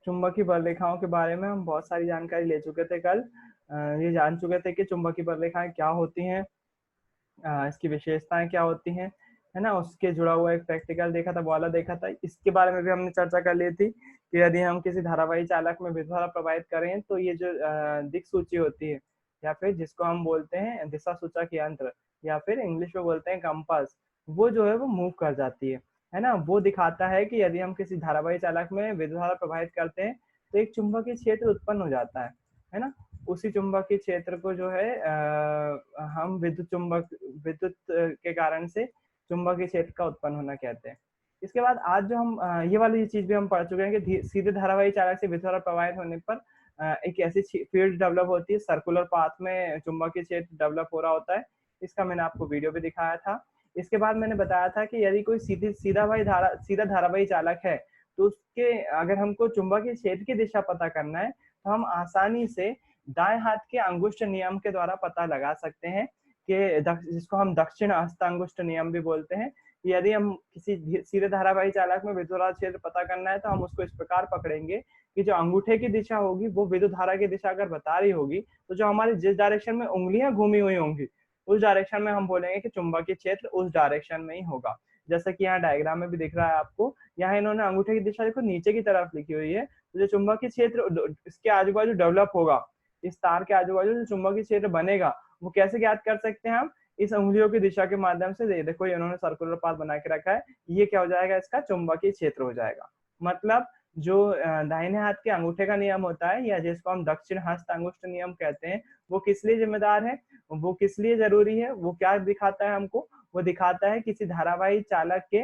चुंबकीय बल रेखाओं के बारे में हम बहुत सारी जानकारी ले चुके थे कल। ये जान चुके थे कि चुंबकीय बल रेखाएं क्या होती हैं, इसकी विशेषताएं क्या होती हैं, है ना। उसके जुड़ा हुआ एक प्रैक्टिकल देखा था, वो वाला देखा था। इसके बारे में भी हमने चर्चा कर ली थी कि यदि हम किसी धारावाही चालक में विद्युत धारा प्रवाहित करें तो ये जो दिक सूची होती है, या फिर जिसको हम बोलते हैं दिशा सूचक यंत्र, या फिर इंग्लिश में बोलते हैं कंपास, वो जो है वो मूव कर जाती है ना। वो दिखाता है कि यदि हम किसी धारावाही चालक में विद्युत धारा प्रवाहित करते हैं तो एक चुंबकीय क्षेत्र उत्पन्न हो जाता है ना। उसी चुंबकीय क्षेत्र को जो है हम विद्युत के कारण से चुंबकीय क्षेत्र का उत्पन्न होना कहते हैं। इसके बाद आज जो हम ये वाली चीज भी हम पढ़ चुके हैं कि सीधे धारावाही चालक से विद्युत धारा प्रवाहित होने पर एक ऐसी फील्ड डेवलप होती है, सर्कुलर पाथ में चुंबकीय क्षेत्र डेवलप हो रहा होता है। इसका मैंने आपको वीडियो भी दिखाया था। इसके बाद मैंने बताया था कि यदि कोई सीधा धारावाही चालक है तो उसके अगर हमको चुंबकीय क्षेत्र की दिशा पता करना है तो हम आसानी से दाएं हाथ के अंगुष्ठ नियम के द्वारा पता लगा सकते हैं कि जिसको हम दक्षिण हस्त अंगुष्ठ नियम भी बोलते हैं। यदि हम किसी सीधे धारावाही चालक में विद्युत धारा क्षेत्र पता करना है तो हम उसको इस प्रकार पकड़ेंगे कि जो अंगूठे की दिशा होगी वो विद्युत धारा की दिशा अगर बता रही होगी तो जो हमारी जिस डायरेक्शन में उंगलियां घूमी हुई होंगी उस डायरेक्शन में हम बोलेंगे कि चुंबकीय क्षेत्र उस डायरेक्शन में ही होगा। जैसा कि यहाँ डायग्राम में भी दिख रहा है आपको, यहाँ इन्होंने अंगूठे की दिशा देखो नीचे की तरफ लिखी हुई है। तो जो चुंबकीय क्षेत्र इसके आजू बाजू डेवलप होगा, इस तार के आजू बाजू जो चुंबकीय क्षेत्र बनेगा वो कैसे ज्ञात कर सकते हैं हम, इस उंगलियों की दिशा के माध्यम से। देखो इन्होंने सर्कुलर पाथ बना के रखा है, ये क्या हो जाएगा, इसका चुंबकीय क्षेत्र हो जाएगा। मतलब जो दाहिने हाथ के अंगूठे का नियम होता है या जिसको हम दक्षिण हस्त अंगुष्ठ नियम कहते हैं, वो किस लिए जिम्मेदार है, वो किस लिए जरूरी है, वो क्या दिखाता है हमको, वो दिखाता है किसी धारावाही चालक के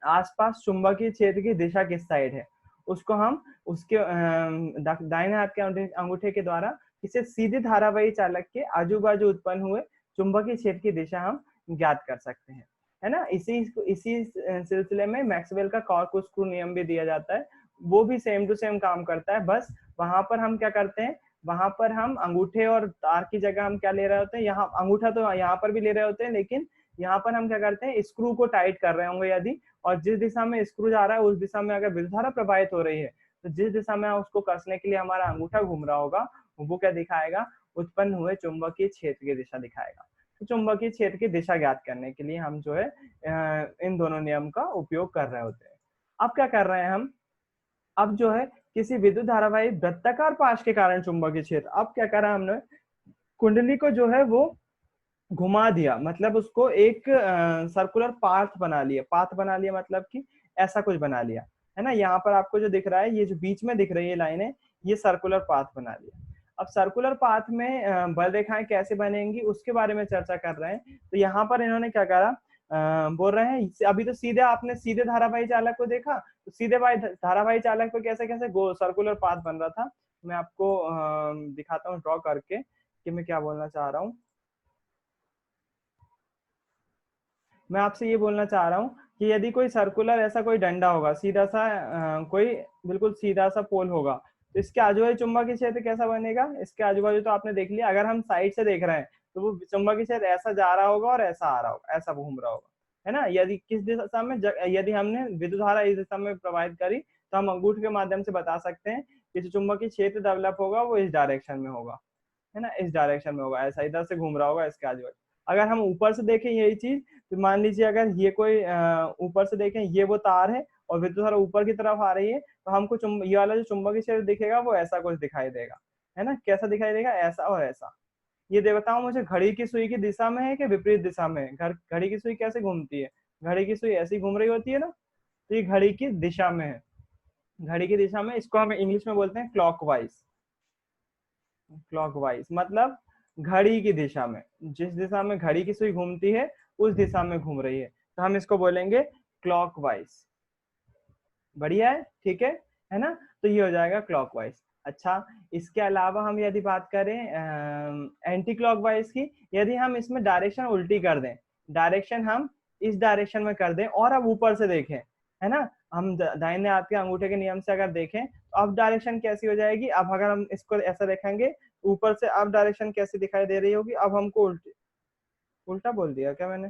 आसपास चुंबकीय क्षेत्र की दिशा किस साइड है। उसको हम उसके दाहिने हाथ के अंगूठे के द्वारा किसी सीधे धारावाही चालक के आजू बाजू उत्पन्न हुए चुंबकीय क्षेत्र की दिशा हम ज्ञात कर सकते हैं, है ना। इसी सिलसिले में मैक्सवेल का कॉर्कस्क्रू नियम भी दिया जाता है, वो भी सेम टू सेम काम करता है। बस वहां पर हम क्या करते हैं, वहां पर हम अंगूठे और तार की जगह हम क्या ले रहे होते हैं, यहाँ अंगूठा तो यहाँ पर भी ले रहे होते हैं, लेकिन यहाँ पर हम क्या करते हैं, स्क्रू को टाइट कर रहे होंगे यदि, और जिस दिशा में स्क्रू जा रहा है उस दिशा में अगर विद्युत धारा प्रवाहित हो रही है तो जिस दिशा में उसको कसने के लिए हमारा अंगूठा घूम रहा होगा वो क्या दिखाएगा, उत्पन्न हुए चुंबकीय क्षेत्र की दिशा दिखाएगा। तो चुंबकीय क्षेत्र की दिशा ज्ञात करने के लिए हम जो है इन दोनों नियम का उपयोग कर रहे होते हैं। अब क्या कर रहे हैं हम, अब जो है किसी विद्युत धारावाही वृत्ताकार पाश के कारण चुंबकीय क्षेत्र, अब क्या करा हमने, कुंडली को जो है वो घुमा दिया, मतलब उसको एक सर्कुलर पाथ बना लिया, मतलब कि ऐसा कुछ बना लिया, है ना। यहाँ पर आपको जो दिख रहा है, ये जो बीच में दिख रही है लाइनें, ये सर्कुलर पाथ बना लिया। अब सर्कुलर पाथ में बल रेखाएं कैसे बनेंगी उसके बारे में चर्चा कर रहे हैं। तो यहाँ पर इन्होंने क्या करा, बोल रहे हैं अभी तो सीधे आपने सीधे धारावाही चालक को देखा, तो सीधे धारावाही चालक पे कैसे कैसे सर्कुलर पाथ बन रहा था। मैं आपको दिखाता हूँ ड्रॉ करके कि मैं क्या बोलना चाह रहा हूँ। मैं आपसे ये बोलना चाह रहा हूँ कि यदि कोई सर्कुलर ऐसा कोई डंडा होगा, सीधा सा कोई बिल्कुल सीधा सा पोल होगा, तो इसके आजू बाजू चुंबकीय क्षेत्र कैसा बनेगा, इसके आजू बाजू तो आपने देख लिया। अगर हम साइड से देख रहे हैं तो वो चुंबकीय क्षेत्र ऐसा जा रहा होगा और ऐसा आ रहा होगा, ऐसा घूम रहा होगा, है ना। यदि किस दिशा में यदि हमने विद्युत धारा इस दिशा में प्रवाहित करी तो हम अंगूठे के माध्यम से बता सकते हैं कि जो चुंबकीय क्षेत्र डेवलप होगा वो इस डायरेक्शन में होगा, है ना, इस डायरेक्शन में होगा, ऐसा इधर से घूम रहा होगा इसके आजू बाजू। अगर हम ऊपर से देखें यही चीज, तो मान लीजिए अगर ये कोई ऊपर से देखें, ये वो तार है और विद्युत धारा ऊपर की तरफ आ रही है, तो हमको ये वाला जो चुंबकीय क्षेत्र दिखेगा वो ऐसा कुछ दिखाई देगा, है ना। कैसा दिखाई देगा, ऐसा और ऐसा। ये दे बताओ मुझे, घड़ी की सुई की दिशा में है कि विपरीत दिशा में है, घड़ी की सुई कैसे घूमती है, घड़ी की सुई ऐसी घूम रही होती है ना, तो ये घड़ी की दिशा में है। घड़ी की दिशा में, इसको हम इंग्लिश में बोलते हैं क्लॉकवाइज। क्लॉकवाइज मतलब घड़ी की दिशा में, जिस दिशा में घड़ी की सुई घूमती है उस दिशा में घूम रही है, तो हम इसको बोलेंगे क्लॉकवाइज। बढ़िया है, ठीक है ना। तो ये हो जाएगा क्लॉकवाइज। अच्छा, इसके अलावा हम यदि बात करें एंटी क्लॉकवाइज की, यदि हम इसमें डायरेक्शन उल्टी कर दें, डायरेक्शन हम इस डायरेक्शन में कर दें और अब ऊपर से देखें, है ना, हम दाहिने हाथ के अंगूठे के नियम से अगर देखें तो अब डायरेक्शन कैसी हो जाएगी, अब अगर हम इसको ऐसा देखेंगे ऊपर से, अब डायरेक्शन कैसी दिखाई दे रही होगी, अब हमको उल्टा बोल दिया क्या मैंने,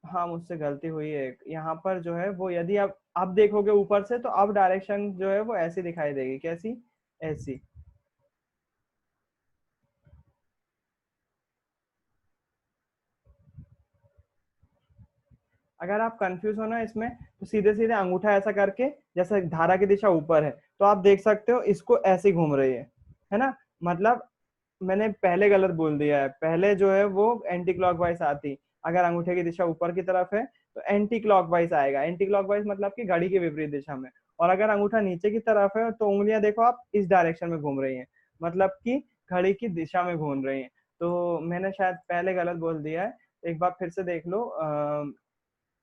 हाँ, मुझसे गलती हुई है एक। यहाँ पर जो है वो, यदि आप देखोगे ऊपर से, तो अब डायरेक्शन जो है वो ऐसी दिखाई देगी। कैसी? ऐसी। अगर आप कंफ्यूज हो ना इसमें, तो सीधे सीधे अंगूठा ऐसा करके, जैसे धारा की दिशा ऊपर है, तो आप देख सकते हो इसको ऐसे घूम रही है ना। मतलब मैंने पहले गलत बोल दिया है। पहले जो है वो एंटी क्लॉकवाइज आती, अगर अंगूठे की दिशा ऊपर की तरफ है तो एंटी क्लॉकवाइज आएगा। एंटी क्लॉकवाइज मतलब कि घड़ी के विपरीत दिशा में। और अगर अंगूठा नीचे की तरफ है तो उंगलियां देखो आप इस डायरेक्शन में घूम रही हैं, मतलब कि घड़ी की दिशा में घूम रही हैं। तो मैंने शायद पहले गलत बोल दिया है। एक बार फिर से देख लो।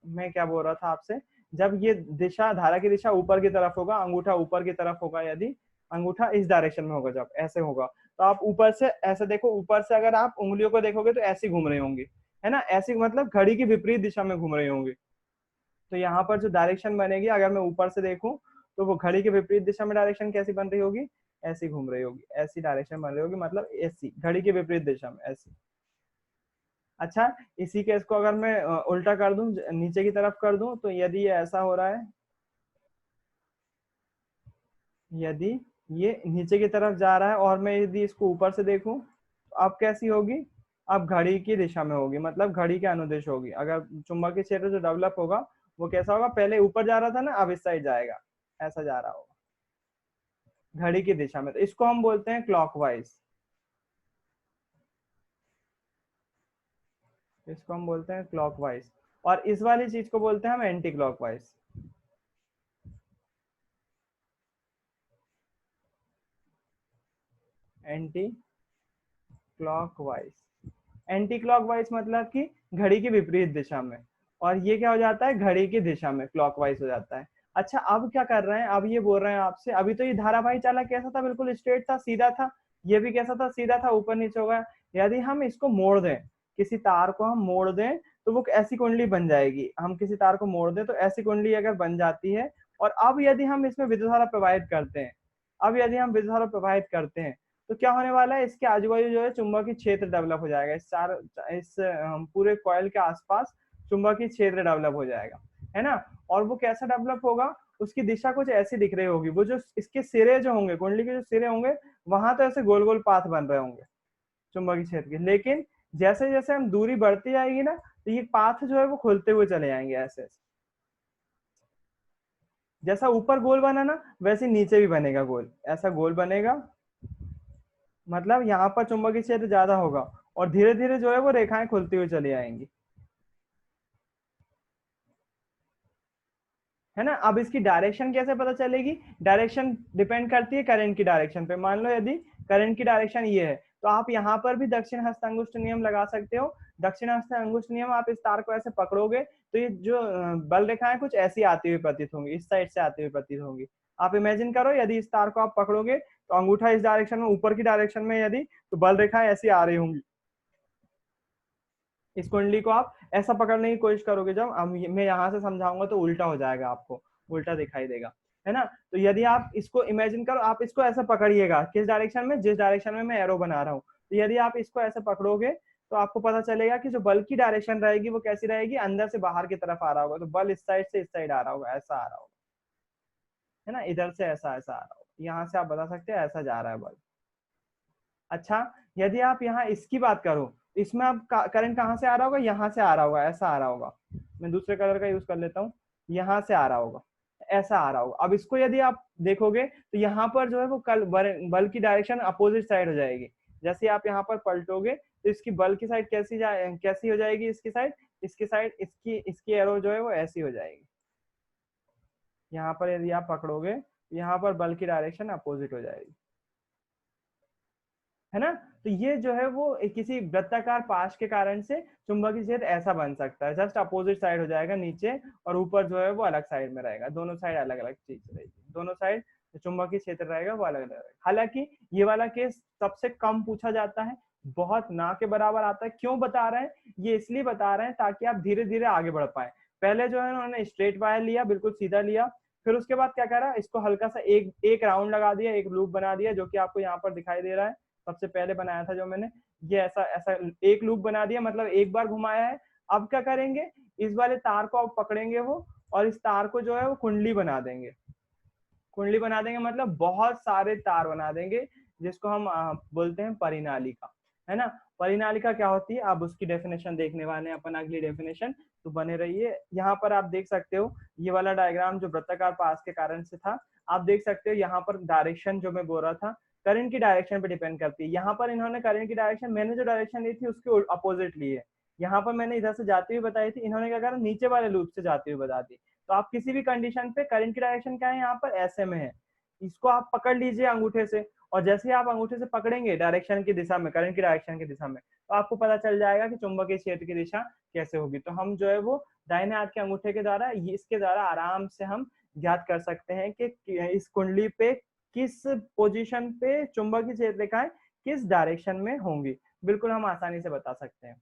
मैं क्या बोल रहा था आपसे? जब ये दिशा, धारा की दिशा ऊपर की तरफ होगा, अंगूठा ऊपर की तरफ होगा, यदि अंगूठा इस डायरेक्शन में होगा, जब ऐसे होगा, तो आप ऊपर से ऐसे देखो। ऊपर से अगर आप उंगलियों को देखोगे तो ऐसी घूम रही होंगी, है ना। ऐसी मतलब घड़ी की विपरीत दिशा में घूम रही होंगी। तो यहाँ पर जो डायरेक्शन बनेगी, अगर मैं ऊपर से देखूं, तो वो घड़ी के विपरीत दिशा में डायरेक्शन कैसी बन रही होगी? ऐसी घूम रही होगी। ऐसी डायरेक्शन बन रही होगी, मतलब ऐसी घड़ी के विपरीत दिशा में, ऐसी। अच्छा, इसी केस को अगर मैं उल्टा कर दूं, नीचे की तरफ कर दूं, तो यदि ये ऐसा हो रहा है, यदि ये नीचे की तरफ जा रहा है और मैं यदि इसको ऊपर से देखूं, तो अब कैसी होगी? अब घड़ी की दिशा में होगी, मतलब घड़ी के अनुदिश होगी। अगर चुंबकीय क्षेत्र जो डेवलप होगा, वो कैसा होगा? पहले ऊपर जा रहा था ना, अब इस साइड जाएगा, ऐसा जा रहा होगा घड़ी की दिशा में। तो इसको हम बोलते हैं क्लॉकवाइज। इसको हम बोलते हैं क्लॉकवाइज। और इस वाली चीज को बोलते हैं हम anti clockwise. Anti clockwise. Anti clockwise मतलब कि घड़ी की विपरीत दिशा में। और ये क्या हो जाता है? घड़ी की दिशा में क्लॉकवाइज हो जाता है। अच्छा, अब क्या कर रहे हैं? अब ये बोल रहे हैं आपसे, अभी तो ये धारावाही चालक कैसा था? बिल्कुल स्ट्रेट था, सीधा था। ये भी कैसा था? सीधा था, ऊपर नीचे होगा। यदि हम इसको मोड़ दें, किसी तार को हम मोड़ दें, तो वो ऐसी कुंडली बन जाएगी। हम किसी तार को मोड़ दें तो ऐसी कुंडली अगर बन जाती है। और अब यदि हम इसमें विद्युत धारा प्रवाहित करते हैं, अब यदि हम विद्युत धारा प्रवाहित करते हैं, तो क्या होने वाला है? इसके आजू बाजू जो है चुंबकीय क्षेत्र डेवलप हो जाएगा। इस पूरे कॉइल के आसपास चुंबकीय क्षेत्र डेवलप हो जाएगा, है ना। और वो कैसा डेवलप होगा? उसकी दिशा कुछ ऐसी दिख रही होगी। वो जो इसके सिरे जो होंगे, कुंडली के जो सिरे होंगे, वहां तो ऐसे गोल गोल पाथ बन रहे होंगे चुंबकीय क्षेत्र के। लेकिन जैसे जैसे हम दूरी बढ़ती जाएगी ना, तो ये पाथ जो है वो खुलते हुए चले जाएंगे, ऐसे ऐसे। जैसा ऊपर गोल बना ना, वैसे नीचे भी बनेगा गोल, ऐसा गोल बनेगा। मतलब यहाँ पर चुंबकीय क्षेत्र ज्यादा होगा, और धीरे धीरे जो है वो रेखाएं खुलती हुई चली आएंगी, है ना। अब इसकी डायरेक्शन कैसे पता चलेगी? डायरेक्शन डिपेंड करती है करंट की डायरेक्शन पे। मान लो यदि करंट की डायरेक्शन ये है, तो आप यहाँ पर भी दक्षिण हस्त अंगुष्ठ नियम लगा सकते हो। दक्षिण हस्त अंगुष्ठ नियम, आप इस तार को ऐसे पकड़ोगे तो ये जो बल रेखाएं कुछ ऐसी आती हुई प्रतीत होंगी, इस साइड से आती हुई प्रतीत होंगी। आप इमेजिन करो, यदि इस तार को आप पकड़ोगे, तो अंगूठा इस डायरेक्शन में, ऊपर की डायरेक्शन में, यदि तो बल रेखाएं ऐसी आ रही होंगी। इस कुंडली को आप ऐसा पकड़ने की कोशिश करोगे, जब मैं यहाँ से समझाऊंगा तो उल्टा हो जाएगा, आपको उल्टा दिखाई देगा, है ना। तो यदि आप इसको इमेजिन करो, आप इसको ऐसा पकड़िएगा, किस डायरेक्शन में? जिस डायरेक्शन में मैं एरो बना रहा हूँ। तो यदि आप इसको ऐसे पकड़ोगे, तो आपको पता चलेगा कि जो बल की डायरेक्शन रहेगी वो कैसी रहेगी? अंदर से बाहर की तरफ आ रहा होगा। तो बल इस साइड से इस साइड आ रहा होगा, ऐसा आ रहा होगा, है ना। इधर से ऐसा ऐसा आ रहा होगा। यहाँ से आप बता सकते हैं ऐसा जा रहा है बल। अच्छा, यदि आप यहाँ इसकी बात करो, इसमें अब करंट कहाँ से आ रहा होगा? यहाँ से आ रहा होगा, ऐसा आ रहा होगा। मैं दूसरे कलर का यूज कर लेता हूँ। यहाँ से आ रहा होगा, ऐसा आ रहा होगा। अब इसको यदि आप देखोगे, तो यहाँ पर जो है वो कल बल की डायरेक्शन अपोजिट साइड हो जाएगी। जैसे आप यहाँ पर पलटोगे, तो इसकी बल की साइड कैसी हो जाएगी? इसकी साइड, इसकी साइड, इसकी इसकी एरो जो है वो ऐसी हो जाएगी। यहाँ पर यदि आप पकड़ोगे, तो यहाँ पर बल की डायरेक्शन अपोजिट हो जाएगी, है ना। तो ये जो है वो किसी वृत्ताकार पाश के कारण से चुंबकीय क्षेत्र ऐसा बन सकता है, जस्ट अपोजिट साइड हो जाएगा नीचे, और ऊपर जो है वो अलग साइड में रहेगा। दोनों साइड अलग अलग चीज रहेगी, दोनों साइड चुंबकीय क्षेत्र रहेगा वो अलग अलग रहेगा। हालांकि ये वाला केस सबसे कम पूछा जाता है, बहुत ना के बराबर आता है। क्यों बता रहे हैं? ये इसलिए बता रहे हैं ताकि आप धीरे धीरे आगे बढ़ पाए। पहले जो है उन्होंने स्ट्रेट वायर लिया, बिल्कुल सीधा लिया। फिर उसके बाद क्या करा? इसको हल्का सा एक एक राउंड लगा दिया, एक लूप बना दिया, जो कि आपको यहाँ पर दिखाई दे रहा है। सबसे पहले बनाया था जो मैंने, ये ऐसा ऐसा एक लूप बना दिया, मतलब एक बार घुमाया है। अब क्या करेंगे, इस वाले तार को अब पकड़ेंगे वो, और इस तार को जो है वो कुंडली बना देंगे। कुंडली बना देंगे मतलब बहुत सारे तार बना देंगे, जिसको हम बोलते हैं परिनालिका, है ना। परिनालिका क्या होती है, अब उसकी डेफिनेशन देखने वाले हैं अपन, अगली डेफिनेशन। तो बने रहिए। यहाँ पर आप देख सकते हो ये वाला डायग्राम जो वृत्ताकार पास के कारण से था, आप देख सकते हो यहाँ पर डायरेक्शन जो मैं बोल रहा था, करंट की डायरेक्शन पे डिपेंड करती है। यहाँ पर इन्होंने करंट की डायरेक्शन, मैंने जो डायरेक्शन ली थी उसके अपोजिट ली है। यहाँ पर मैंने इधर से जाती हुई बताई थी, इन्होंने क्या करा, नीचे वाले लूप से जाती हुई बता दी। तो आप किसी भी कंडीशन पे करंट की डायरेक्शन क्या है, यहाँ पर ऐसे में है, इसको आप पकड़ लीजिए अंगूठे से, और जैसे ही आप अंगूठे से पकड़ेंगे डायरेक्शन की दिशा में, करंट की डायरेक्शन की दिशा में, तो आपको पता चल जाएगा कि चुंबकीय क्षेत्र की दिशा कैसे होगी। तो हम जो है वो दाहिने हाथ के अंगूठे के द्वारा, इसके द्वारा आराम से हम ज्ञात कर सकते हैं कि इस कुंडली पे किस पोजीशन पे चुंबकीय क्षेत्र रेखाएं किस डायरेक्शन में होंगी, बिल्कुल हम आसानी से बता सकते हैं।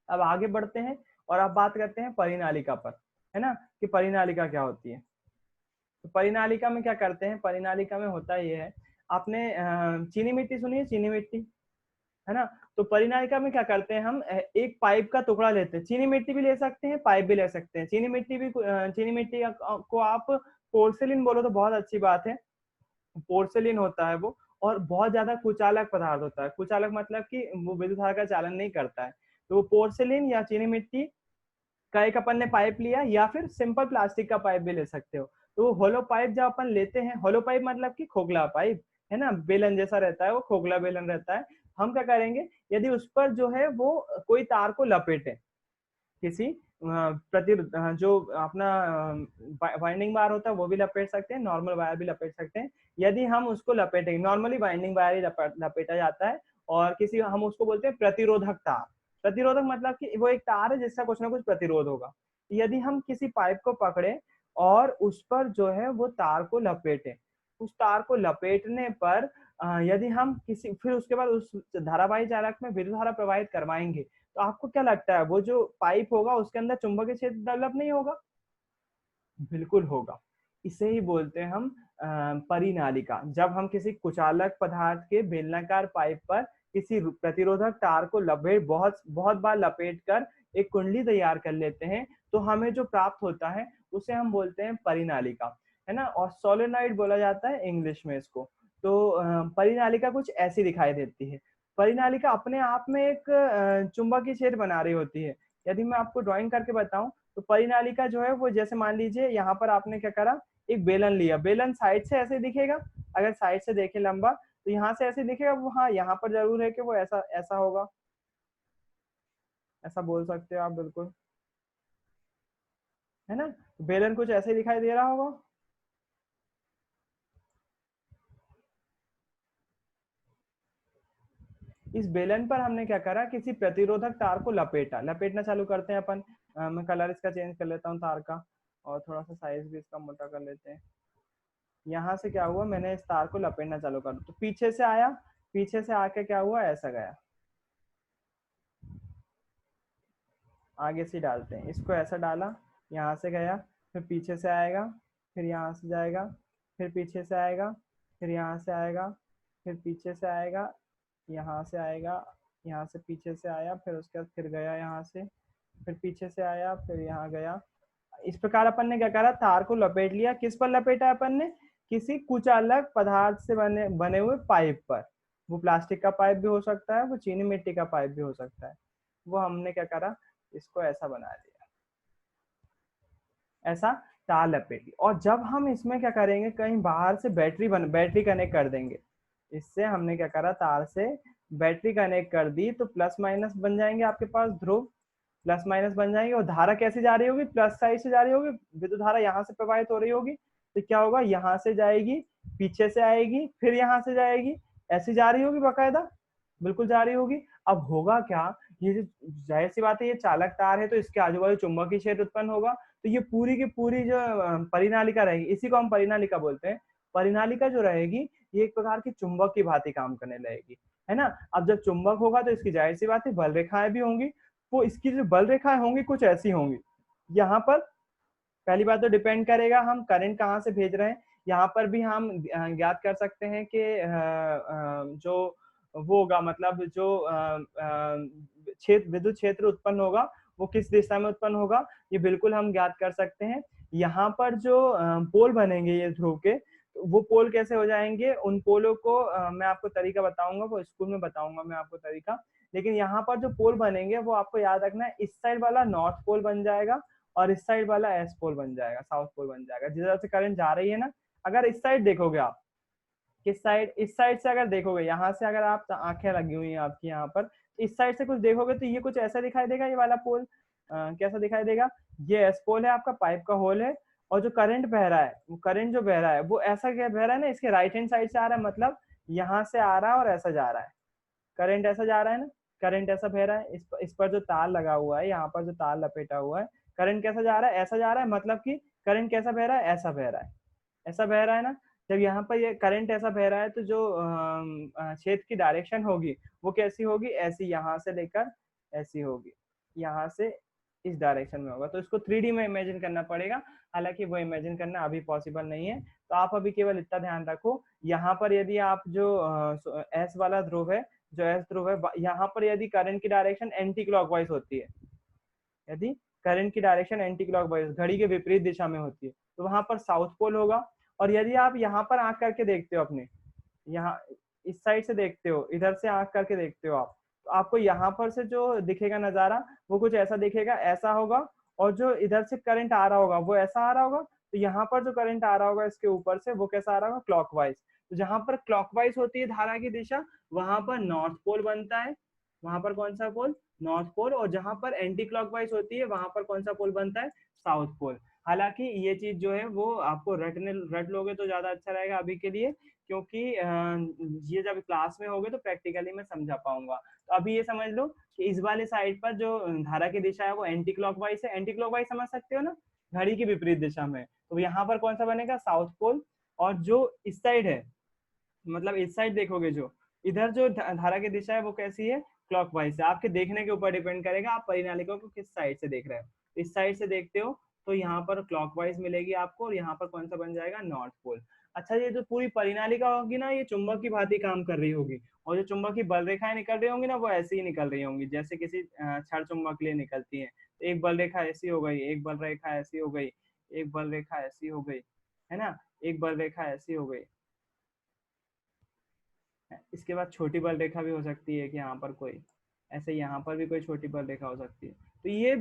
अब आगे बढ़ते हैं और अब बात करते हैं परिनालिका पर, है ना, कि परिनालिका क्या होती है। तो परिनालिका में क्या करते हैं, परिनालिका में होता ये है, आपने चीनी मिट्टी सुनी है, चीनी मिट्टी, है ना। तो परिनालिका में क्या करते हैं, हम एक पाइप का टुकड़ा लेते हैं, चीनी मिट्टी भी ले सकते हैं, पाइप भी ले सकते हैं। चीनी मिट्टी भी, चीनी मिट्टी को आप पोर्सिलिन बोलो तो बहुत अच्छी बात है, पोर्सिलिन होता है वो, और बहुत ज्यादा कुचालक पदार्थ होता है। कुचालक मतलब कि वो विद्युत धारा का चालन नहीं करता है। तो वो पोर्सिलिन या चीनी मिट्टी का एक अपन ने पाइप लिया, या फिर सिंपल प्लास्टिक का पाइप भी ले सकते हो। तो होलो पाइप जब अपन लेते हैं, होलो पाइप मतलब कि खोखला पाइप, है ना, बेलन जैसा रहता है, वो खोखला बेलन रहता है। हम क्या करेंगे, यदि उस पर जो है वो कोई तार को लपेटे, किसी प्रति जो अपना वाइंडिंग वायर होता है वो भी लपेट सकते हैं, नॉर्मल वायर भी लपेट सकते हैं। यदि हम उसको लपेटेंगे, नॉर्मली वाइंडिंग वायर ही लपेटा जाता है, और किसी, हम उसको बोलते हैं प्रतिरोधक तार। प्रतिरोधक मतलब कि वो एक तार है जिसका कुछ ना कुछ प्रतिरोध होगा। यदि हम किसी पाइप को पकड़े और उस पर जो है वो तार को लपेटे, उस तार को लपेटने पर यदि हम किसी, फिर उसके बाद उस धारावाही चालक में विद्युत धारा प्रवाहित करवाएंगे, तो आपको क्या लगता है वो जो पाइप होगा उसके अंदर चुंबकीय क्षेत्र डेवलप नहीं होगा? बिल्कुल होगा। इसे ही बोलते हैं हम परिनालिका। जब हम किसी कुचालक पदार्थ के बेलनाकार पाइप पर किसी प्रतिरोधक तार को लपेट, बहुत बहुत बार लपेट कर एक कुंडली तैयार कर लेते हैं, तो हमें जो प्राप्त होता है उसे हम बोलते हैं परिनालिका, है ना। और सोलेनॉइड बोला जाता है इंग्लिश में इसको। तो परिनालिका कुछ ऐसी दिखाई देती है। परिनालिका अपने आप में एक चुंबकीय क्षेत्र बना रही होती है। यदि मैं आपको ड्राइंग करके बताऊं, तो परिनालिका जो है वो, जैसे मान लीजिए यहाँ पर आपने क्या करा, एक बेलन लिया, बेलन साइड से ऐसे दिखेगा, अगर साइड से देखे लंबा, तो यहाँ से ऐसे दिखेगा वो, हाँ यहाँ पर जरूर है कि वो ऐसा ऐसा होगा, ऐसा बोल सकते हो आप बिल्कुल, है ना। बेलन कुछ ऐसे दिखाई दे रहा होगा। इस बेलन पर हमने क्या करा, किसी प्रतिरोधक तार को लपेटा, लपेटना चालू करते हैं अपन। मैं कलर इसका चेंज कर लेता हूँ तार का, और थोड़ा सा साइज भी इसका मोटा कर लेते हैं। यहाँ से क्या हुआ, मैंने इस तार को लपेटना चालू कर, तो पीछे से आया, पीछे से आके क्या हुआ, ऐसा गया। आगे से डालते हैं, इसको ऐसा डाला, यहाँ से गया, फिर पीछे से आएगा, फिर यहाँ से जाएगा, फिर पीछे से आएगा, फिर यहाँ से आएगा, फिर पीछे से आएगा, यहाँ से आएगा, यहाँ से पीछे से आया, फिर उसके बाद फिर गया यहाँ से, फिर पीछे से आया, फिर यहाँ गया। इस प्रकार अपन ने क्या करा, तार को लपेट लिया। किस पर लपेटा अपन ने, किसी कुचालक पदार्थ से बने बने हुए पाइप पर। वो प्लास्टिक का पाइप भी हो सकता है, वो चीनी मिट्टी का पाइप भी हो सकता है। वो हमने क्या करा, इसको ऐसा बना दिया, ऐसा तार लपेट ली। और जब हम इसमें क्या करेंगे, कहीं बाहर से बैटरी कनेक्ट कर देंगे। इससे हमने क्या करा, तार से बैटरी कनेक्ट कर दी, तो प्लस माइनस बन जाएंगे आपके पास ध्रुव, प्लस माइनस बन जाएंगे। और धारा कैसे जा रही होगी, प्लस साइड से जा रही होगी, विद्युत धारा यहाँ से प्रवाहित हो रही होगी, तो क्या होगा, यहाँ से जाएगी, पीछे से आएगी, फिर यहाँ से जाएगी, ऐसी जा रही होगी बकायदा, बिल्कुल जा रही होगी। अब होगा क्या, ये जो, जाहिर सी बात है ये चालक तार है, तो इसके आजू बाजू चुंबकीय क्षेत्र उत्पन्न होगा। तो ये पूरी की पूरी जो परिनालिका रहेगी, इसी को हम परिनालिका बोलते हैं। परिनालिका जो रहेगी, ये एक प्रकार की चुंबक की भांति काम करने लगेगी, है ना। अब जब चुंबक होगा तो इसकी जाहिर सी बात है बल रेखाएं भी होंगी। वो इसकी जो बल रेखाएं होंगी कुछ ऐसी होंगी। यहाँ पर पहली बात तो डिपेंड करेगा हम करंट कहाँ से भेज रहे हैं। यहाँ पर भी हम ज्ञात कर सकते हैं कि जो वो होगा, मतलब जो क्षेत्र, विद्युत क्षेत्र उत्पन्न होगा, वो किस दिशा में उत्पन्न होगा, ये बिल्कुल हम ज्ञात कर सकते हैं। यहाँ पर जो पोल बनेंगे ये ध्रुव के, वो पोल कैसे हो जाएंगे, उन पोलों को मैं आपको तरीका बताऊंगा, वो स्कूल में बताऊंगा मैं आपको तरीका। लेकिन यहाँ पर जो पोल बनेंगे वो आपको याद रखना है, इस साइड वाला नॉर्थ पोल बन जाएगा और इस साइड वाला एस पोल बन जाएगा, साउथ पोल बन जाएगा। जिस तरह से करंट जा रही है ना, अगर इस साइड देखोगे आप, किस साइड, इस साइड से अगर देखोगे, यहाँ से अगर आप आंखें लगी हुई हैं आपकी यहाँ पर, इस साइड से कुछ देखोगे तो ये कुछ ऐसा दिखाई देगा, ये वाला पोल कैसा दिखाई देगा, ये एस पोल है आपका, पाइप का होल है। और जो करंट बह रहा है, वो करंट जो बह रहा है वो ऐसा क्या बह रहा है ना, इसके राइट हैंड साइड से आ रहा है, मतलब यहाँ से आ रहा है और ऐसा जा रहा है, करंट ऐसा जा रहा है ना, करंट ऐसा बह रहा है, इस पर जो तार लगा हुआ है, यहाँ पर जो तार लपेटा हुआ है, करंट कैसा जा रहा है, ऐसा जा रहा है, मतलब कि करंट कैसा बह रहा है, ऐसा बह रहा है, ऐसा बह रहा है ना। जब यहाँ पर ये करंट ऐसा बह रहा है तो जो क्षेत्र की डायरेक्शन होगी वो कैसी होगी, ऐसी, यहाँ से लेकर ऐसी होगी, यहाँ से इस डायरेक्शन में होगा। तो इसको 3D में इमेजिन करना पड़ेगा, हालांकि वो इमेजिन करना अभी पॉसिबल नहीं है। तो आप अभी केवल इतना ध्यान रखो, यहाँ पर यदि आप जो एस वाला ध्रुव है, जो एस ध्रुव है, यहाँ पर यदि करंट की डायरेक्शन एंटी क्लॉकवाइज होती है, यदि करंट की डायरेक्शन एंटी क्लॉकवाइज, घड़ी के विपरीत दिशा में होती है, तो वहां पर साउथ पोल होगा। और यदि आप यहाँ पर आंख करके देखते हो अपने, यहाँ इस साइड से देखते हो, इधर से आंख करके देखते हो आप, तो आपको यहाँ पर से जो दिखेगा नजारा वो कुछ ऐसा दिखेगा, ऐसा होगा। और जो इधर से करंट आ रहा होगा वो ऐसा आ रहा होगा। तो यहाँ पर जो करंट आ रहा होगा इसके ऊपर से, वो कैसा आ रहा होगा, क्लॉकवाइज। तो जहां पर क्लॉकवाइज होती है धारा की दिशा, वहां पर नॉर्थ पोल बनता है। वहां पर कौन सा पोल, नॉर्थ पोल। और जहां पर एंटी क्लॉकवाइज होती है वहां पर कौन सा पोल बनता है, साउथ पोल। हालांकि ये चीज जो है वो आपको रट लोगे तो ज्यादा अच्छा रहेगा अभी के लिए, क्योंकि ये जब क्लास में होगे तो प्रैक्टिकली मैं समझा पाऊंगा। तो अभी ये समझ लो कि इस वाले साइड पर जो धारा की दिशा है वो एंटी क्लॉकवाइज है। एंटी क्लॉकवाइज समझ सकते हो ना, घड़ी की विपरीत दिशा में। तो यहाँ पर कौन सा बनेगा, साउथ पोल। और जो इस साइड है, मतलब इस साइड देखोगे, जो इधर जो धारा की दिशा है वो कैसी है, क्लॉकवाइज है। आपके देखने के ऊपर डिपेंड करेगा आप परिनालिका को किस साइड से देख रहे हो। इस साइड से देखते हो तो यहाँ पर क्लॉकवाइज मिलेगी आपको, और यहाँ पर कौन सा बन जाएगा, नॉर्थ पोल। अच्छा, ये जो पूरी परिनालिका होगी ना, ये चुंबक की भांति काम कर रही होगी। और जो चुंबक की बल रेखाएं निकल रही होंगी ना, वो ऐसे ही निकल रही होंगी जैसे किसी क्षण चुंबक के लिए निकलती है। एक बल रेखा ऐसी हो गई, एक बल रेखा ऐसी हो गई, एक बल रेखा ऐसी हो गई, है ना, एक बल रेखा ऐसी हो गई। इसके बाद छोटी बल रेखा भी हो सकती है कि यहाँ पर कोई, ऐसे यहाँ पर भी कोई छोटी बल रेखा हो सकती है। तो ये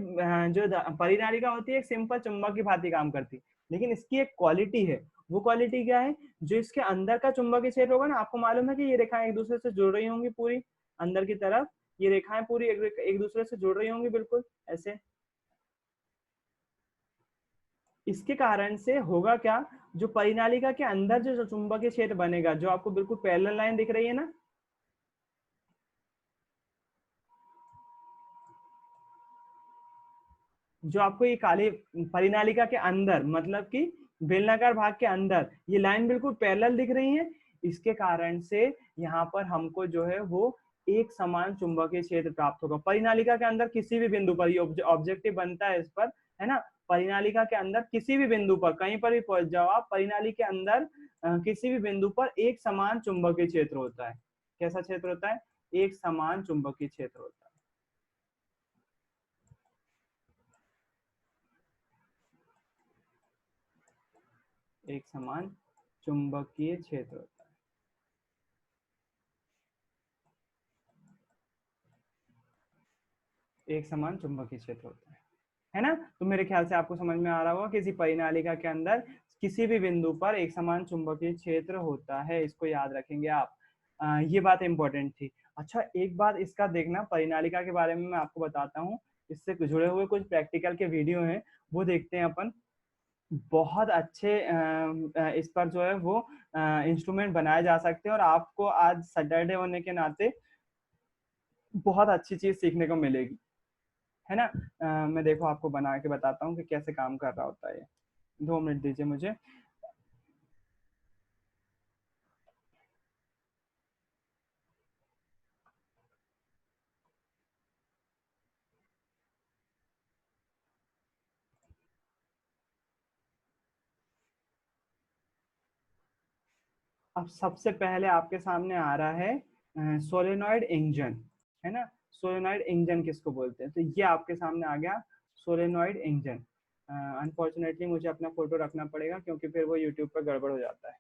जो परिनालिका होती है एक सिंपल चुंबक की भांति काम करती है। लेकिन इसकी एक क्वालिटी है, वो क्वालिटी क्या है, जो इसके अंदर का चुंबकीय क्षेत्र होगा ना, आपको मालूम है कि ये रेखाएं एक दूसरे से जुड़ रही होंगी पूरी अंदर की तरफ, ये रेखाएं पूरी एक दूसरे से जुड़ रही होंगी बिल्कुल ऐसे। इसके कारण से होगा क्या, जो परिनालिका के अंदर जो चुंबकीय क्षेत्र बनेगा, जो आपको बिल्कुल पैरेलल लाइन दिख रही है ना, जो आपको ये काले परिनालिका के अंदर, मतलब कि बेलनाकार भाग के अंदर ये लाइन बिल्कुल पैरेलल दिख रही है, इसके कारण से यहाँ पर हमको जो है वो एक समान चुंबकीय क्षेत्र प्राप्त होगा। परिनालिका के अंदर किसी भी बिंदु पर, ये ऑब्जेक्टिव बनता है इस पर, है ना, परिनालिका के अंदर किसी भी बिंदु पर, कहीं पर भी पहुंच जाओ आप, परिनाली के अंदर किसी भी बिंदु पर एक समान चुंबकीय क्षेत्र होता है। कैसा क्षेत्र होता है, एक समान चुंबकीय क्षेत्र होता है, एक समान चुंबकीय क्षेत्र होता है, एक समान चुंबकीय क्षेत्र होता है ना। तो मेरे ख्याल से आपको समझ में आ रहा होगा, किसी परिनालिका के अंदर किसी भी बिंदु पर एक समान चुंबकीय क्षेत्र होता है, इसको याद रखेंगे आप। ये बात इंपॉर्टेंट थी। अच्छा, एक बात इसका देखना, परिनालिका के बारे में मैं आपको बताता हूँ, इससे जुड़े हुए कुछ प्रैक्टिकल के वीडियो हैं, वो देखते हैं अपन। बहुत अच्छे इस पर जो है वो इंस्ट्रूमेंट बनाए जा सकते हैं, और आपको आज सैटरडे होने के नाते बहुत अच्छी चीज सीखने को मिलेगी, है ना। मैं देखो आपको बना के बताता हूँ कि कैसे काम कर रहा होता है ये। 2 मिनट दीजिए मुझे। अब सबसे पहले आपके सामने आ रहा है सोलेनॉइड इंजन, है ना। सोलेनॉइड इंजन किसको बोलते हैं। तो ये आपके सामने आ गया सोलेनॉइड इंजन। अनफॉर्चुनेटली मुझे अपना फोटो रखना पड़ेगा क्योंकि फिर वो यूट्यूब पर गड़बड़ हो जाता है।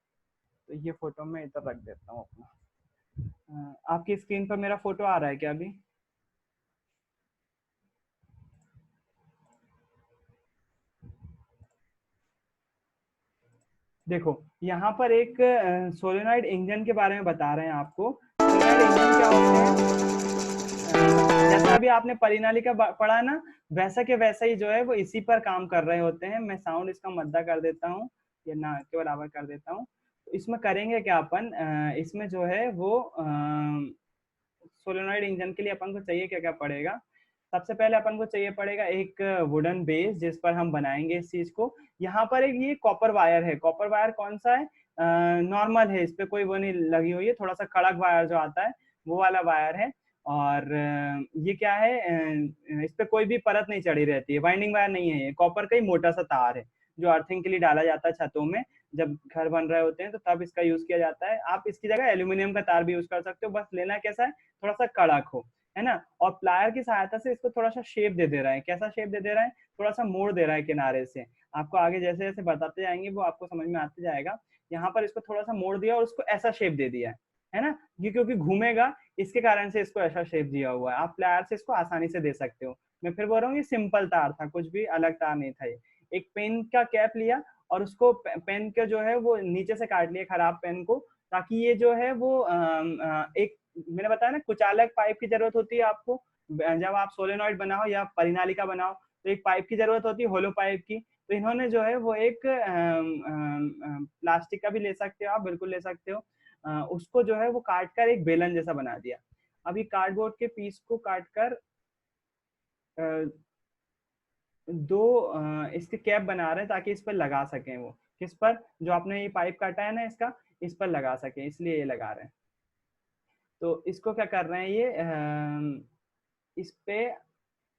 तो ये फोटो मैं इधर रख देता हूँ अपना। आपकी स्क्रीन पर मेरा फोटो आ रहा है क्या अभी? देखो यहाँ पर एक सोलेनॉइड इंजन के बारे में बता रहे हैं आपको। सोलेनॉइड इंजन क्या होते हैं, जैसा अभी आपने परिनाली का पढ़ा ना, वैसा के वैसा ही जो है वो इसी पर काम कर रहे होते हैं। मैं साउंड इसका मद्दा कर देता हूँ या ना के बराबर कर देता हूँ। तो इसमें करेंगे क्या अपन, इसमें जो है वो सोलेनॉइड इंजन के लिए अपन को चाहिए क्या क्या पड़ेगा। सबसे पहले अपन को चाहिए पड़ेगा एक वुडन बेस जिस पर हम बनाएंगे इस चीज को। यहाँ पर एक ये कॉपर वायर है। कॉपर वायर कौन सा है, नॉर्मल है, इस पे कोई वो नहीं लगी हुई है। थोड़ा सा कड़क वायर जो आता है वो वाला वायर है। और ये क्या है, इस पे कोई भी परत नहीं चढ़ी रहती है, वाइंडिंग वायर नहीं है, ये कॉपर का ही मोटा सा तार है जो अर्थिंग के लिए डाला जाता है छतों में। जब घर बन रहे होते हैं तो तब इसका यूज किया जाता है। आप इसकी जगह एल्यूमिनियम का तार भी यूज कर सकते हो, बस लेना कैसा है, थोड़ा सा कड़क हो, है ना। और प्लायर की सहायता से इसको थोड़ा सा शेप दे दे रहा है। कैसा शेप दे दे रहा है, थोड़ा सा मोड़ दे रहा है किनारे से। आपको आगे जैसे जैसे बताते जाएंगे वो आपको समझ में आते जाएगा। यहाँ पर इसको थोड़ा सा मोड़ दिया और उसको ऐसा शेप दे दिया है ना। ये क्योंकि घूमेगा इसके कारण से इसको ऐसा शेप दिया हुआ है। आप प्लायर से इसको आसानी से दे सकते हो। मैं फिर बोल रहा हूँ ये सिंपल तार था, कुछ भी अलग तार नहीं था ये। एक पेन का कैप लिया और उसको पेन के जो है वो नीचे से काट लिया खराब पेन को, ताकि ये जो है वो एक, मैंने बताया ना कुचालक पाइप की जरूरत होती है आपको जब आप सोलेनॉइड बनाओ या परिनालिका बनाओ। तो एक पाइप की जरूरत होती है, होलो पाइप की। तो इन्होंने जो है वो एक प्लास्टिक का भी ले सकते हो आप, बिल्कुल ले सकते हो। उसको जो है वो काट कर एक बेलन जैसा बना दिया। अभी कार्डबोर्ड के पीस को काट कर दो इसके कैप बना रहे हैं ताकि इस पर लगा सकें। वो किस पर, जो आपने ये पाइप काटा है ना इसका, इस पर लगा सके, इसलिए ये लगा रहे हैं। तो इसको क्या कर रहे हैं, ये इस पे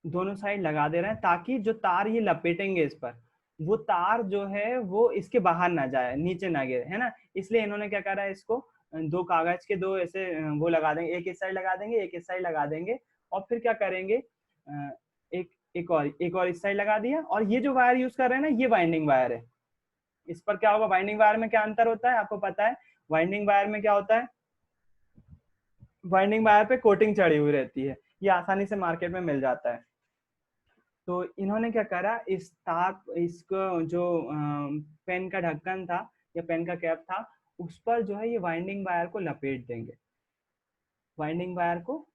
दोनों साइड लगा दे रहे हैं ताकि जो तार ये लपेटेंगे इस पर, वो तार जो है वो इसके बाहर ना जाए, नीचे ना गिरे, है ना। इसलिए इन्होंने क्या करा है, इसको दो कागज के दो ऐसे वो लगा देंगे, एक इस साइड लगा देंगे, एक इस साइड लगा देंगे। और फिर क्या करेंगे, एक एक और इस साइड लगा दिया। और ये जो वायर यूज कर रहे हैं ना, ये वाइंडिंग वायर है। इस पर क्या होगा, वाइंडिंग वायर में क्या अंतर होता है आपको पता है। वाइंडिंग वायर में क्या होता है, वाइंडिंग वायर पे कोटिंग चढ़ी हुई रहती है, ये आसानी से मार्केट में मिल जाता है। तो इन्होंने क्या करा, इस तार, इसको जो पेन का ढक्कन था या पेन का कैप था, उस पर जो है ये वाइंडिंग वायर को लपेट देंगे। वाइंडिंग वायर को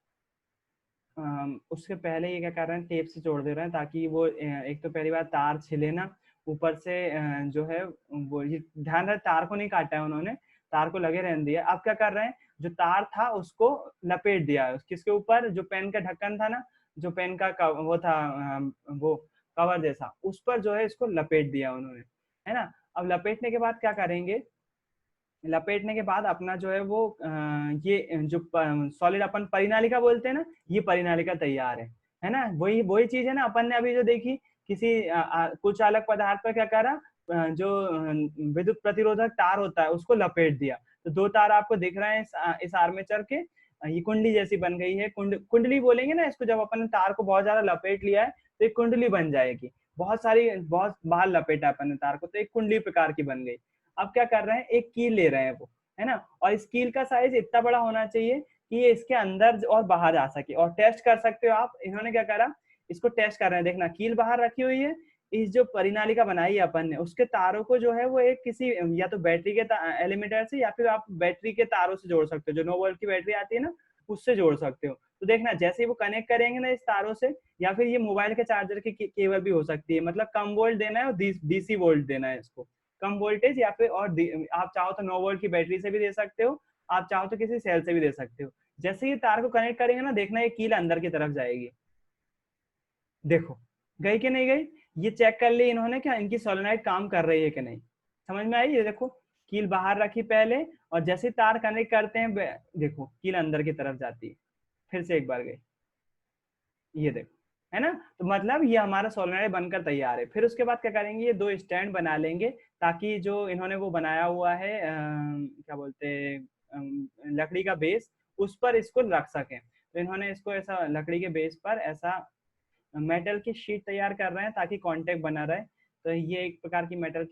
उसके पहले ये क्या कर रहे हैं, टेप से जोड़ दे रहे हैं ताकि वो एक तो पहली बार तार छिले ना, ऊपर से जो है वो, ये ध्यान रहे तार को नहीं काटा है उन्होंने, तार को लगे रहने दिया। अब क्या कर रहे हैं, जो तार था उसको लपेट दिया किसके ऊपर, जो पेन का ढक्कन था ना, जो पेन का वो था वो कवर जैसा, उस पर जो है इसको लपेट दिया उन्होंने, है ना। अब लपेटने के बाद क्या करेंगे, लपेटने के बाद अपना जो है वो ये जो सॉलिड अपन परिनालिका बोलते हैं ना, ये परिनालिका तैयार है ना। वही वही चीज है ना अपन ने अभी जो देखी, किसी कुछ अलग पदार्थ पर क्या करा, जो विद्युत प्रतिरोधक तार होता है उसको लपेट दिया। तो दो तार आपको दिख रहे हैं इस आर्मेचर के, ये कुंडली जैसी बन गई है। कुंडली बोलेंगे ना इसको, जब अपन ने तार को बहुत ज्यादा लपेट लिया है तो एक कुंडली बन जाएगी। बहुत सारी, बहुत बाहर लपेटा अपन ने तार को, तो एक कुंडली प्रकार की बन गई। अब क्या कर रहे हैं, एक कील ले रहे हैं वो, है ना। और इस कील का साइज इतना बड़ा होना चाहिए कि ये इसके अंदर और बाहर आ सके। और टेस्ट कर सकते हो आप, इन्होंने क्या करा, इसको टेस्ट कर रहे हैं। देखना कील बाहर रखी हुई है, इस जो परिनालिका बनाई है अपन ने, उसके तारों को जो है वो एक किसी, या तो बैटरी के एलिमेंटर से, या फिर आप बैटरी के तारों से जोड़ सकते हो, जो 9 वोल्ट की बैटरी आती है ना, उससे जोड़ सकते हो। तो देखना जैसे ही वो कनेक्ट करेंगे ना इस तारों से, या फिर ये मोबाइल के चार्जर की केबल भी हो सकती है, मतलब कम वोल्ट देना है और डीसी वोल्ट देना है इसको, कम वोल्टेज। या फिर और आप चाहो तो 9 वोल्ट की बैटरी से भी दे सकते हो, आप चाहो तो किसी सेल से भी दे सकते हो। जैसे ही तार को कनेक्ट करेंगे ना, देखना ये कील अंदर की तरफ जाएगी। देखो गई कि नहीं गई, ये चेक कर ली इन्होंने क्या इनकी सोलेनॉइड काम कर रही है कि नहीं। समझ में आई, ये देखो कील बाहर रखी पहले, और जैसे तार कनेक्ट करते हैं देखो कील अंदर की तरफ जाती है। फिर से एक बार गई, ये देखो, है ना। तो मतलब ये हमारा सोलेनॉइड बनकर तैयार है। फिर उसके बाद क्या करेंगे, ये दो स्टैंड बना लेंगे ताकि जो इन्होंने वो बनाया हुआ है क्या बोलते हैं, लकड़ी का बेस, उस पर इसको रख सकें। तो इन्होंने इसको ऐसा लकड़ी के बेस पर ऐसा मेटल की शीट तैयार कर रहे हैं ताकि कांटेक्ट बना रहे। तो ये एक प्रकार की मेटल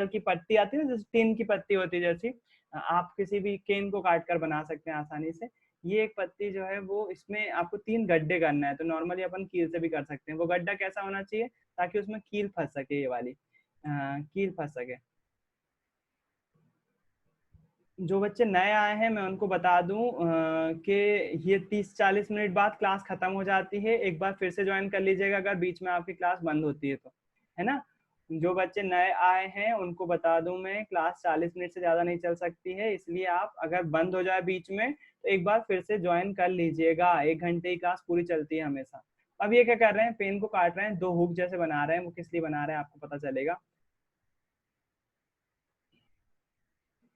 की पत्ती आती है ना, जैसे टीन की पत्ती होती है जैसी, आप किसी भी केन को काट कर बना सकते हैं आसानी से। ये एक पत्ती जो है वो, इसमें आपको 3 गड्ढे करना है। तो नॉर्मली अपन कील से भी कर सकते हैं। वो गड्ढा कैसा होना चाहिए ताकि उसमें कील फंस सके, ये वाली कील फंस सके। जो बच्चे नए आए हैं मैं उनको बता दूं कि ये 30-40 मिनट बाद क्लास खत्म हो जाती है। एक बार फिर से ज्वाइन कर लीजिएगा अगर बीच में आपकी क्लास बंद होती है तो, है ना। जो बच्चे नए आए हैं उनको बता दूं मैं, क्लास 40 मिनट से ज्यादा नहीं चल सकती है, इसलिए आप अगर बंद हो जाए बीच में तो एक बार फिर से ज्वाइन कर लीजिएगा। 1 घंटे की क्लास पूरी चलती है हमेशा। अब ये क्या कर रहे हैं, पेन को काट रहे हैं, 2 हुक जैसे बना रहे हैं। वो किस लिए बना रहे हैं आपको पता चलेगा।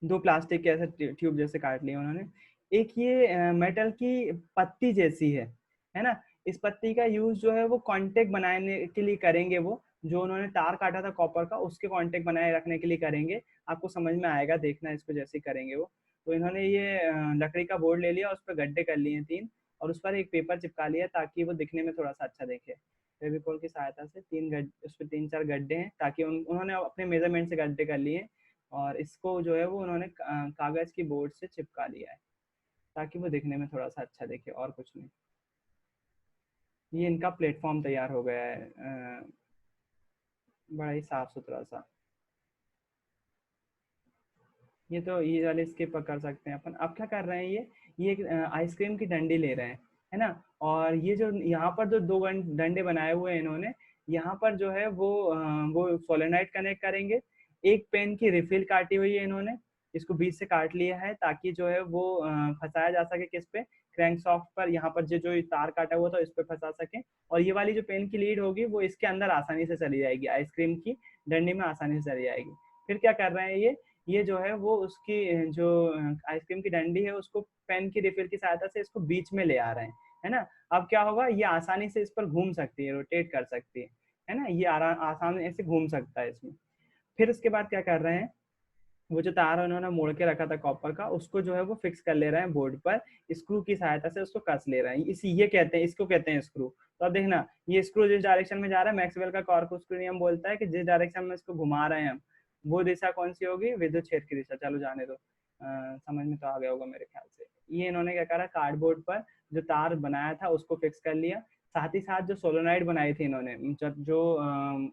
2 प्लास्टिक के ऐसे ट्यूब जैसे काट लिए उन्होंने। एक ये मेटल की पत्ती जैसी है ना। इस पत्ती का यूज जो है वो कांटेक्ट बनाने के लिए करेंगे। वो जो उन्होंने तार काटा था कॉपर का, उसके कांटेक्ट बनाए रखने के लिए करेंगे। आपको समझ में आएगा, देखना इसको जैसे करेंगे वो। तो इन्होंने ये लकड़ी का बोर्ड ले लिया, उस पर गड्ढे कर लिए 3, और उस पर एक पेपर चिपका लिया ताकि वो दिखने में थोड़ा सा अच्छा दिखे। फेविकोल की सहायता से 3 गड्ढे, उस पर 3-4 गड्ढे हैं ताकि उन्होंने अपने मेजरमेंट से गड्ढे कर लिए। और इसको जो है वो उन्होंने कागज की बोर्ड से चिपका लिया है ताकि वो दिखने में थोड़ा सा अच्छा दिखे, और कुछ नहीं। ये इनका प्लेटफॉर्म तैयार हो गया है, बड़ा ही साफ सुथरा सा। ये तो ये वाले स्किप कर सकते हैं अपन। अब क्या कर रहे हैं, ये एक आइसक्रीम की डंडी ले रहे हैं, है ना। और ये जो यहाँ पर जो 2 डंडे बनाए हुए हैं इन्होंने, यहाँ पर जो है वो सोलेनाइड कनेक्ट करेंगे। एक पेन की रिफिल काटी हुई है इन्होंने, इसको बीच से काट लिया है ताकि जो है वो फंसाया जा सके किस पे, क्रैंक सॉफ्ट पर। यहाँ पर जो जो तार काटा हुआ था इस पे फंसा सके। और ये वाली जो पेन की लीड होगी वो इसके अंदर आसानी से चली जाएगी, आइसक्रीम की डंडी में आसानी से चली जाएगी। फिर क्या कर रहे हैं, ये जो है वो उसकी जो आइसक्रीम की डंडी है उसको पेन की रिफिल की सहायता से इसको बीच में ले आ रहे हैं, है ना। अब क्या होगा, ये आसानी से इस पर घूम सकती है, रोटेट कर सकती है ना। ये आसानी से घूम सकता है इसमें। फिर उसके बाद क्या कर रहे हैं, वो जो तार उन्होंने मोड़ के रखा था कॉपर का, उसको जो है वो फिक्स कर ले रहे हैं बोर्ड पर। स्क्रू की सहायता से उसको कस ले रहे हैं। ये कहते हैं, इसको कहते हैं स्क्रू। तो अब देखना, ये स्क्रू जिस डायरेक्शन में जा रहा है, मैक्सवेल का कॉर्पस्कुलर नियम बोलता है कि जिस डायरेक्शन में इसको घुमा रहे हैं हम, वो दिशा कौन सी होगी, विद्युत क्षेत्र की दिशा। चलो जाने दो, समझ में तो आ गया होगा मेरे ख्याल से। ये इन्होंने क्या करा, कार्डबोर्ड पर जो तार बनाया था उसको फिक्स कर लिया। साथ ही साथ जो सोलोनाइड बनाई थी इन्होंने, जो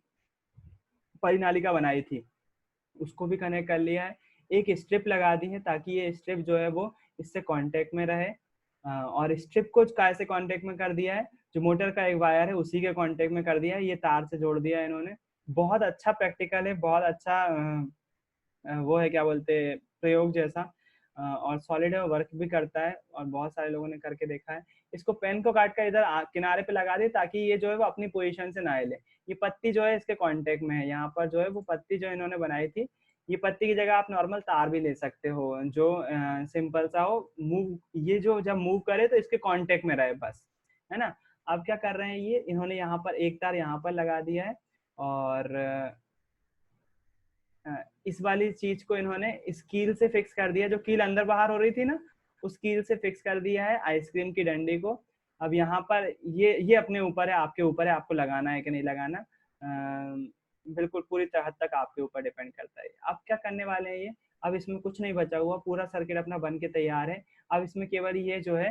परिनालिका बनाई थी, उसको भी कनेक्ट कर लिया है। एक स्ट्रिप लगा दी है ताकि ये स्ट्रिप जो है वो इससे कांटेक्ट में रहे। और स्ट्रिप को कैसे कांटेक्ट में कर दिया है, जो मोटर का एक वायर है उसी के कांटेक्ट में कर दिया है। ये तार से जोड़ दिया है इन्होंने। बहुत अच्छा प्रैक्टिकल है, बहुत अच्छा वो है, क्या बोलते हैं, प्रयोग जैसा। और सॉलिड है, वर्क भी करता है, और बहुत सारे लोगों ने करके देखा है। इसको पेन को काट कर इधर किनारे पे लगा दिए ताकि ये जो है वो अपनी पोजीशन से ना हिले। ये पत्ती जो है इसके कांटेक्ट में है, यहाँ पर जो है वो पत्ती जो इन्होंने बनाई थी। ये पत्ती की जगह आप नॉर्मल तार भी ले सकते हो, जो सिंपल सा हो, मूव, ये जो जब मूव करे तो इसके कांटेक्ट में रहे बस, है ना। अब क्या कर रहे हैं, ये इन्होंने यहाँ पर एक तार यहाँ पर लगा दिया है, और इस वाली चीज को इन्होंने इस कील से फिक्स कर दिया। जो कील अंदर बाहर हो रही थी ना, उस कील से फिक्स कर दिया है आइसक्रीम की डंडी को। अब यहाँ पर ये अपने ऊपर है, आपके ऊपर है, आपको लगाना है कि नहीं लगाना। बिल्कुल पूरी हद तक आपके ऊपर डिपेंड करता है। अब क्या करने वाले हैं ये, अब इसमें कुछ नहीं बचा हुआ, पूरा सर्किट अपना बन के तैयार है। अब इसमें केवल ये जो है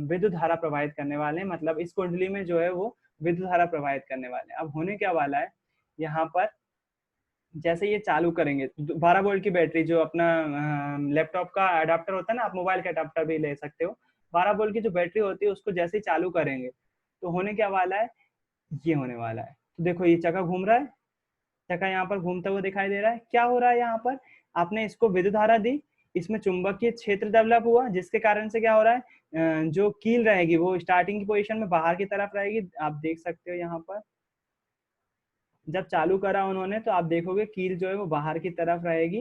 विद्युत धारा प्रवाहित करने वाले हैं, मतलब इस कुंडली में जो है वो विद्युत धारा प्रवाहित करने वाले हैं। अब होने क्या वाला है, यहाँ पर जैसे ये चालू करेंगे, 12 वोल्ट की बैटरी, जो अपना लैपटॉप का अडाप्टर होता है ना, आप मोबाइल का अडाप्टर भी ले सकते हो। 12 वोल्ट की जो बैटरी होती है उसको जैसे ही चालू करेंगे तो होने क्या वाला है, ये होने वाला है। तो देखो ये चक्का घूम रहा है, चक्का यहाँ पर घूमता हुआ दिखाई दे रहा है। क्या हो रहा है यहाँ पर, आपने इसको विद्युत धारा दी, इसमें चुंबकीय क्षेत्र डेवलप हुआ, जिसके कारण से क्या हो रहा है, जो कील रहेगी वो स्टार्टिंग की पोजीशन में बाहर की तरफ रहेगी। आप देख सकते हो यहाँ पर जब चालू करा उन्होंने तो आप देखोगे कील जो है वो बाहर की तरफ रहेगी।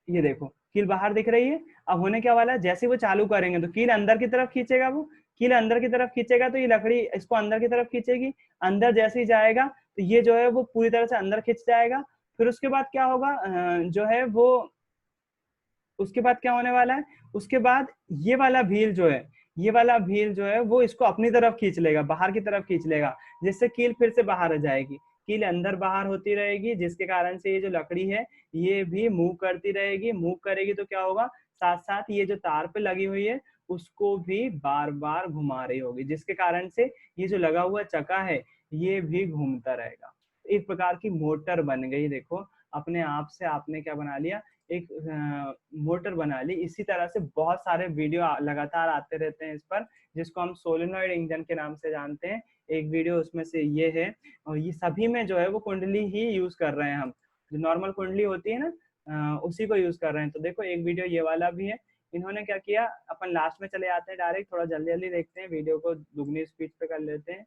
ये देखो कील बाहर दिख रही है। अब होने क्या वाला है, जैसे वो चालू करेंगे तो कील अंदर की तरफ खींचेगा, वो कील अंदर की तरफ खींचेगा तो ये लकड़ी इसको अंदर की तरफ खींचेगी। अंदर जैसे ही जाएगा तो ये जो है वो पूरी तरह से अंदर खींच जाएगा। फिर उसके बाद क्या होगा, जो है वो उसके बाद क्या होने वाला है, उसके बाद ये वाला व्हील जो है, ये वाला व्हील जो है वो इसको अपनी तरफ खींच लेगा, बाहर की तरफ खींच लेगा, जिससे कील फिर से बाहर आ जाएगी, कील अंदर बाहर होती रहेगी, जिसके कारण से ये जो लकड़ी है ये भी मूव करती रहेगी। मूव करेगी तो क्या होगा, साथ साथ ये जो तार पे लगी हुई है उसको भी बार बार घुमा रही होगी, जिसके कारण से ये जो लगा हुआ चक्का है ये भी घूमता रहेगा। एक प्रकार की मोटर बन गई। देखो अपने आप से आपने क्या बना लिया, एक मोटर बना ली। इसी तरह से बहुत सारे वीडियो लगातार आते रहते हैं इस पर, जिसको हम सोलेनॉइड इंजन के नाम से जानते हैं। एक वीडियो उसमें से ये है, और ये सभी में जो है वो कुंडली ही यूज कर रहे हैं हम, जो नॉर्मल कुंडली होती है ना उसी को यूज कर रहे हैं। तो देखो एक वीडियो ये वाला भी है। इन्होंने क्या किया, अपन लास्ट में चले आते हैं डायरेक्ट, थोड़ा जल्दी जल्दी देखते हैं, वीडियो को दुगनी स्पीड पे कर लेते हैं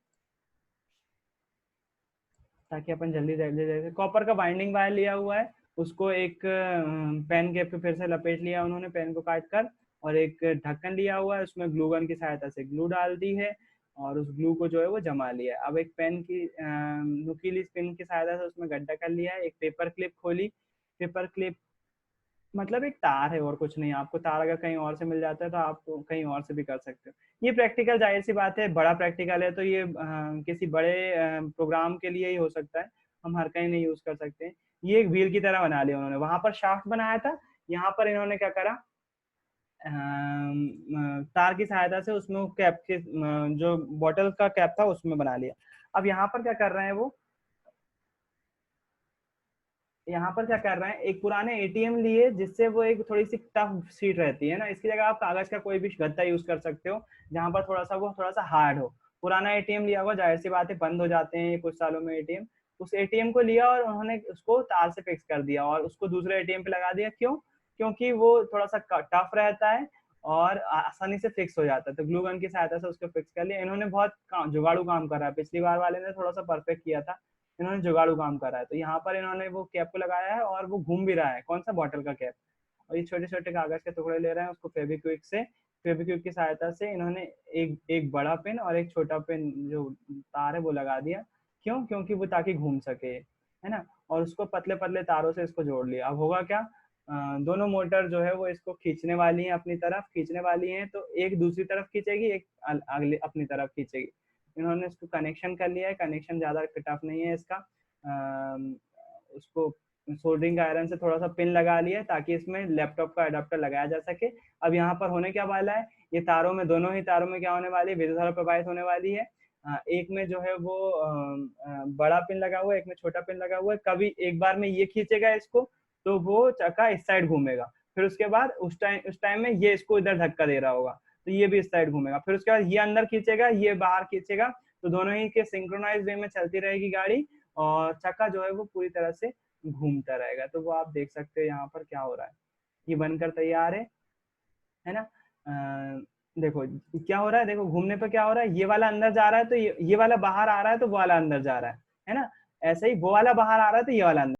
ताकि अपन जल्दी जल्दी जल्दी। कॉपर का बाइंडिंग वायर लिया हुआ है, उसको एक पेन के पे फिर से लपेट लिया उन्होंने, पेन को काट कर, और एक ढक्कन लिया हुआ है, उसमें ग्लू गन की सहायता से ग्लू डाल दी है, और उस ग्लू को जो है वो जमा लिया है। अब एक पेन की नुकीली पिन की सहायता से उसमें गड्ढा कर लिया है, एक पेपर क्लिप खोली। पेपर क्लिप मतलब एक तार है और कुछ नहीं। आपको तार अगर कहीं और से मिल जाता है तो आप कहीं और से भी कर सकते हो। ये प्रैक्टिकल जाहिर सी बात है, बड़ा प्रैक्टिकल है तो ये किसी बड़े प्रोग्राम के लिए ही हो सकता है, हम हर कहीं नहीं यूज कर सकते। ये एक व्हील की तरह बना लिया उन्होंने, वहां पर शाफ्ट बनाया था, यहाँ पर इन्होंने क्या करा, तार की सहायता से उसमें कैप के जो बॉटल का कैप था उसमें बना लिया। अब यहाँ पर क्या कर रहे हैं वो, यहाँ पर क्या कर रहे हैं, एक पुराने एटीएम लिए जिससे वो एक थोड़ी सी टफ सीट रहती है ना, इसकी जगह आप कागज का कोई भी गद्दा यूज कर सकते हो, जहां पर थोड़ा सा हार्ड हो। पुराना एटीएम लिया हुआ, जाहिर सी बात है बंद हो जाते हैं कुछ सालों में एटीएम। उस एटीएम को लिया और उन्होंने उसको तार से फिक्स कर दिया और उसको दूसरे एटीएम पे लगा दिया। क्यों? क्योंकि वो थोड़ा सा टफ रहता है और आसानी से फिक्स हो जाता है, तो ग्लू गन की सहायता से उसको फिक्स कर लिया। इन्होंने बहुत जुगाड़ू काम करा है, पिछली बार वाले ने थोड़ा सा परफेक्ट किया था, इन्होंने जुगाड़ू काम करा है। तो यहाँ पर इन्होंने वो कैप को लगाया है और वो घूम भी रहा है, कौन सा, बॉटल का कैप। और ये छोटे छोटे कागज के टुकड़े ले रहे हैं, उसको फेविक्विक की सहायता से इन्होंने एक एक बड़ा पिन और एक छोटा पिन जो तार है वो लगा दिया। क्यों? क्योंकि वो ताकि घूम सके, है ना। और उसको पतले पतले तारों से इसको जोड़ लिया। अब होगा क्या, दोनों मोटर जो है वो इसको खींचने वाली है, अपनी तरफ खींचने वाली है, तो एक दूसरी तरफ खींचेगी, एक अगले अपनी तरफ खींचेगी। इन्होंने इसको कनेक्शन कर लिया है, कनेक्शन ज्यादा टफ नहीं है इसका। उसको सोल्डरिंग आयरन से थोड़ा सा पिन लगा लिया है ताकि इसमें लैपटॉप का अडाप्टर लगाया जा सके। अब यहाँ पर होने क्या वाला है, ये तारों में, दोनों ही तारों में क्या होने वाली है, विद्युत धारा प्रवाहित होने वाली है। एक में जो है वो बड़ा पिन लगा हुआ है, एक में छोटा पिन लगा हुआ है। कभी एक बार में ये खींचेगा इसको तो वो चक्का इस साइड घूमेगा, फिर उसके बाद उस टाइम में ये इसको इधर धक्का दे रहा होगा तो ये भी इस साइड घूमेगा, फिर उसके बाद ये अंदर खींचेगा, ये बाहर खींचेगा, तो दोनों ही के सिंक्रोनाइज वे में चलती रहेगी गाड़ी, और चक्का जो है वो पूरी तरह से घूमता रहेगा। तो वो आप देख सकते हो यहाँ पर क्या हो रहा है, ये बनकर तैयार है ना। देखो क्या हो रहा है, देखो घूमने पे क्या हो रहा है, ये वाला अंदर जा रहा है तो ये वाला बाहर आ रहा है, तो वो वाला अंदर जा रहा है ना। ऐसे ही वो वाला बाहर आ रहा है तो ये वाला अंदर